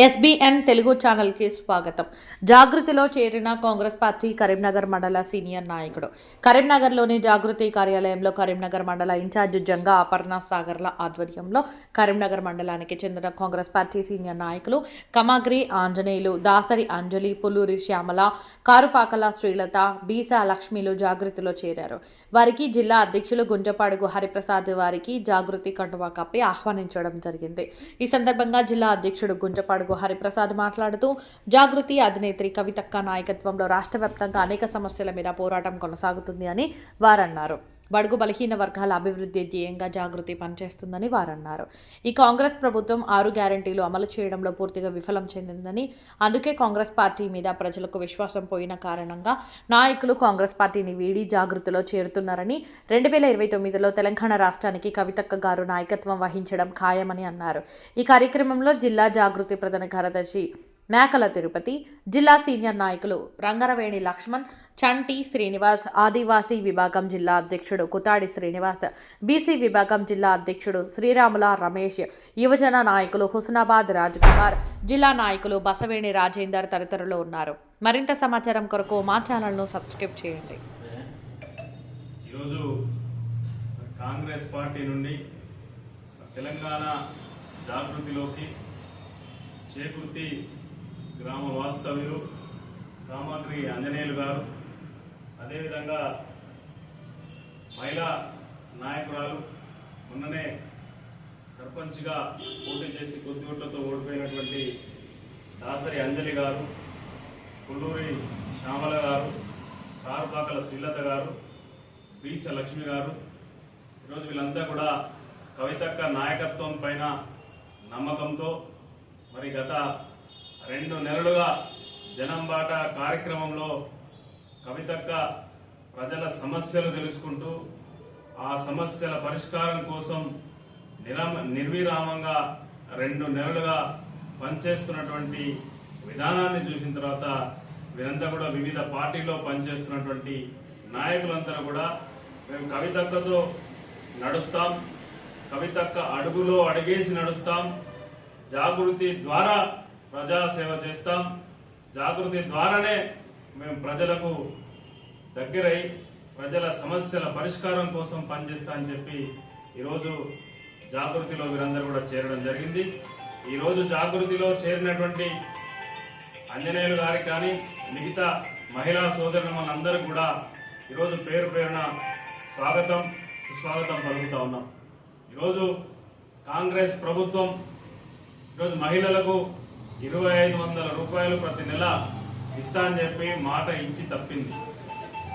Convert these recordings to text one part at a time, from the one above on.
SBN Telugu ఛానల్కి స్వాగతం. జాగృతిలో చేరిన కాంగ్రెస్ పార్టీ కరీంనగర్ మండల సీనియర్ నాయకుడు. కరీంనగర్లోని జాగృతి కార్యాలయంలో కరీంనగర్ మండల ఇన్ఛార్జ్ జంగా అపర్ణ సాగర్ల ఆధ్వర్యంలో కరీంనగర్ మండలానికి చెందిన కాంగ్రెస్ పార్టీ సీనియర్ నాయకులు కమాగ్రి ఆంజనేయులు, దాసరి అంజలి, పుల్లూరి శ్యామల, కారుపాకల శ్రీలత, బీసా లక్ష్మిలు జాగృతిలో చేరారు. వారికి జిల్లా అధ్యక్షులు గుంజపాడుగు హరిప్రసాద్ వారికి జాగృతి కండువా కప్పి ఆహ్వానించడం జరిగింది. ఈ సందర్భంగా జిల్లా అధ్యక్షుడు గుంజపాడుగు హరిప్రసాద్ మాట్లాడుతూ, జాగృతి అధినేత్రి కవితక్క నాయకత్వంలో రాష్ట్ర వ్యాప్తంగా అనేక సమస్యల మీద పోరాటం కొనసాగుతుంది అని వారన్నారు. బడుగు బలహీన వర్గాల అభివృద్ధి ధ్యేయంగా జాగృతి పనిచేస్తుందని వారన్నారు. ఈ కాంగ్రెస్ ప్రభుత్వం 6 గ్యారంటీలు అమలు చేయడంలో పూర్తిగా విఫలం చెందిందని, అందుకే కాంగ్రెస్ పార్టీ మీద ప్రజలకు విశ్వాసం పోయిన కారణంగా నాయకులు కాంగ్రెస్ పార్టీని వీడి జాగృతిలో చేరుతున్నారని, 2029లో తెలంగాణ రాష్ట్రానికి కవితక్క గారు నాయకత్వం వహించడం ఖాయమని అన్నారు. ఈ కార్యక్రమంలో జిల్లా జాగృతి ప్రధాన కార్యదర్శి మేకల తిరుపతి, జిల్లా సీనియర్ నాయకులు రంగరవేణి లక్ష్మణ్, చంటి శ్రీనివాస్, ఆదివాసీ విభాగం జిల్లా అధ్యక్షుడు కుతాడి శ్రీనివాస్, బీసీ విభాగం జిల్లా అధ్యక్షుడు శ్రీరాముల రమేష్, యువజన నాయకులు హుస్నాబాద్ రాజ్ కుమార్, జిల్లా నాయకులు బసవేణి రాజేందర్ తదితరులు ఉన్నారు. మరింత సమాచారం కొరకు మా ఛానల్ను సబ్స్క్రైబ్ చేయండి. ఈరోజు కాంగ్రెస్ పార్టీ నుండి తెలంగాణ జాగృతిలోకి చేకూర్తి గ్రామ వాస్తవ్యులు కామాగ్రి ఆంజనేయులు గారు, అదేవిధంగా మహిళా నాయకురాలు, మొన్ననే సర్పంచ్గా పోటీ చేసి కొద్ది ఓట్లతో ఓడిపోయినటువంటి దాసరి అంజలి గారు, పుల్లూరి శ్యామల గారు, కారుపాకల శ్రీలత గారు, బీసా లక్ష్మి గారు, ఈరోజు వీళ్ళంతా కూడా కవితక్క నాయకత్వం పైన నమ్మకంతో మరి గత 2 నెలలుగా జనంబాట కార్యక్రమంలో కవితక్క ప్రజల సమస్యలు తెలుసుకుంటూ ఆ సమస్యల పరిష్కారం కోసం నిర్విరామంగా 2 నెలలుగా పనిచేస్తున్నటువంటి విధానాన్ని చూసిన తర్వాత వీరంతా కూడా వివిధ పార్టీల్లో పనిచేస్తున్నటువంటి నాయకులంతా కూడా మేము కవితక్కతో నడుస్తాం, కవితక్క అడుగులో అడిగేసి నడుస్తాం, జాగృతి ద్వారా ప్రజాసేవ చేస్తాం, జాగృతి ద్వారానే మేము ప్రజలకు దగ్గరై ప్రజల సమస్యల పరిష్కారం కోసం పనిచేస్తామని చెప్పి ఈరోజు జాగృతిలో వీరందరూ కూడా చేరడం జరిగింది. ఈరోజు జాగృతిలో చేరినటువంటి ఆంజనేయులు గారికి కానీ మిగతా మహిళా సోదరులు మనందరికీ కూడా ఈరోజు పేరు పేరున స్వాగతం సుస్వాగతం పలుకుతా ఉన్నాం. ఈరోజు కాంగ్రెస్ ప్రభుత్వం ఈరోజు మహిళలకు 2500 రూపాయలు ప్రతి నెల ఇస్తా అని చెప్పి మాట ఇచ్చి తప్పింది.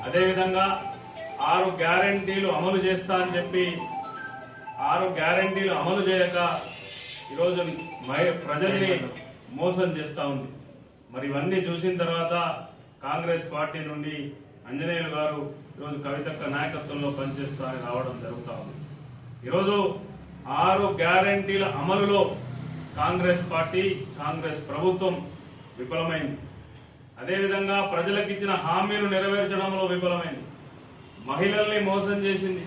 అదేవిధంగా 6 గ్యారంటీలు అమలు చేస్తా అని చెప్పి 6 గ్యారంటీలు అమలు చేయక ఈరోజు ప్రజల్ని మోసం చేస్తూ ఉంది. మరి ఇవన్నీ చూసిన తర్వాత కాంగ్రెస్ పార్టీ నుండి ఆంజనేయులు గారు ఈరోజు కవితక్క నాయకత్వంలో పనిచేస్తా అని రావడం జరుగుతూ ఉంది. ఈరోజు 6 గ్యారంటీల అమలులో కాంగ్రెస్ పార్టీ, కాంగ్రెస్ ప్రభుత్వం విఫలమైంది. అదేవిధంగా ప్రజలకు ఇచ్చిన హామీలు నెరవేర్చడంలో విఫలమైంది. మహిళల్ని మోసం చేసింది.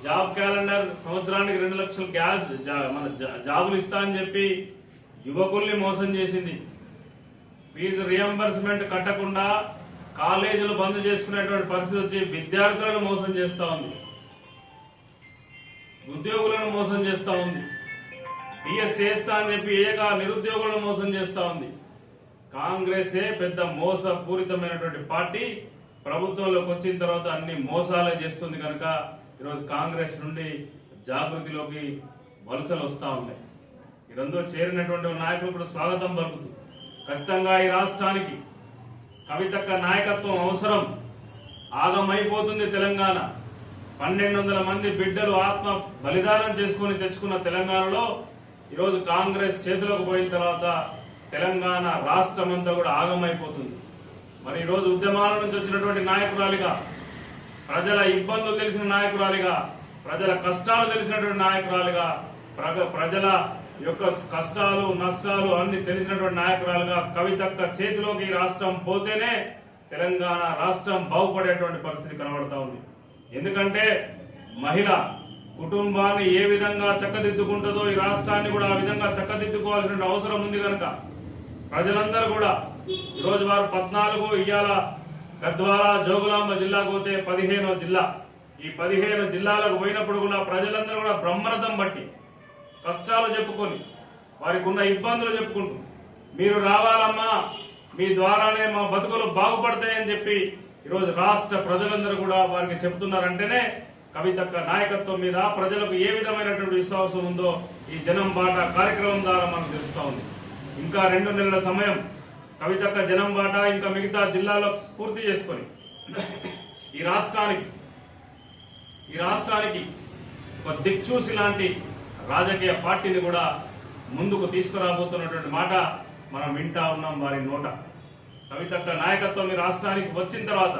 జాబ్ క్యాలెండర్ సంవత్సరానికి 2 లక్షల జాబులు ఇస్తా అని చెప్పి యువకుల్ని మోసం చేసింది. ఫీజు రియంబర్స్మెంట్ కట్టకుండా కాలేజీలు బంద్ చేసుకునేటువంటి పరిస్థితి వచ్చి విద్యార్థులను మోసం చేస్తా ఉంది, ఉద్యోగులను మోసం చేస్తా ఉంది, డిఎస్ చేస్తా అని చెప్పి ఏక నిరుద్యోగులను మోసం చేస్తా ఉంది. కాంగ్రెసే పెద్ద మోసపూరితమైనటువంటి పార్టీ. ప్రభుత్వంలోకి వచ్చిన తర్వాత అన్ని మోసాలే చేస్తుంది కనుక ఈరోజు కాంగ్రెస్ నుండి జాగృతిలోకి వలసలు వస్తూ ఉన్నాయి. ఈరోజు చేరినటువంటి నాయకులు కూడా స్వాగతం పలుకుతూ ఖచ్చితంగా ఈ రాష్ట్రానికి కవితక్క నాయకత్వం అవసరం. ఆగమైపోతుంది తెలంగాణ. 1200 మంది బిడ్డలు ఆత్మ బలిదానం చేసుకుని తెచ్చుకున్న తెలంగాణలో ఈరోజు కాంగ్రెస్ చేతిలోకి పోయిన తర్వాత తెలంగాణ రాష్ట్రం అంతా కూడా ఆగమైపోతుంది. మరి ఈరోజు ఉద్యమాల నుంచి వచ్చినటువంటి నాయకురాలిగా, ప్రజల ఇబ్బందులు తెలిసిన నాయకురాలిగా, ప్రజల కష్టాలు తెలిసినటువంటి నాయకురాలిగా, ప్రజల యొక్క కష్టాలు నష్టాలు అన్ని తెలిసినటువంటి నాయకురాలుగా కవితక్క చేతిలోకి ఈ రాష్ట్రం పోతేనే తెలంగాణ రాష్ట్రం బాగుపడేటువంటి పరిస్థితి కనబడతా ఉంది. ఎందుకంటే మహిళ కుటుంబాన్ని ఏ విధంగా చక్కదిద్దుకుంటుందో ఈ రాష్ట్రాన్ని కూడా ఆ విధంగా చక్కదిద్దుకోవాల్సిన అవసరం ఉంది కనుక ప్రజలందరూ కూడా ఈరోజు వారు 14 ఇయ్యాల గద్వాల జోగులాంబ జిల్లాకు పోతే 15వ జిల్లా. ఈ 15 జిల్లాలకు పోయినప్పుడు కూడా ప్రజలందరూ కూడా బ్రహ్మరథం బట్టి కష్టాలు చెప్పుకొని వారికి ఉన్న ఇబ్బందులు చెప్పుకుంటూ మీరు రావాలమ్మా, మీ ద్వారానే మా బతుకులు బాగుపడతాయని చెప్పి ఈరోజు రాష్ట్ర ప్రజలందరూ కూడా వారికి చెప్తున్నారంటేనే కవితక్క నాయకత్వం మీద ప్రజలకు ఏ విధమైనటువంటి విశ్వాసం ఉందో ఈ జనం బాట కార్యక్రమం ద్వారా మనకు తెలుస్తా ఉంది. ఇంకా 2 నెలల సమయం కవితక్క జనం బాట ఇంకా మిగతా జిల్లాలో పూర్తి చేసుకొని ఈ రాష్ట్రానికి ఒక దిక్చూసి లాంటి రాజకీయ పార్టీని కూడా ముందుకు తీసుకురాబోతున్నటువంటి మాట మనం వింటా ఉన్నాం వారి నోట. కవితక్క నాయకత్వం ఈ రాష్ట్రానికి వచ్చిన తర్వాత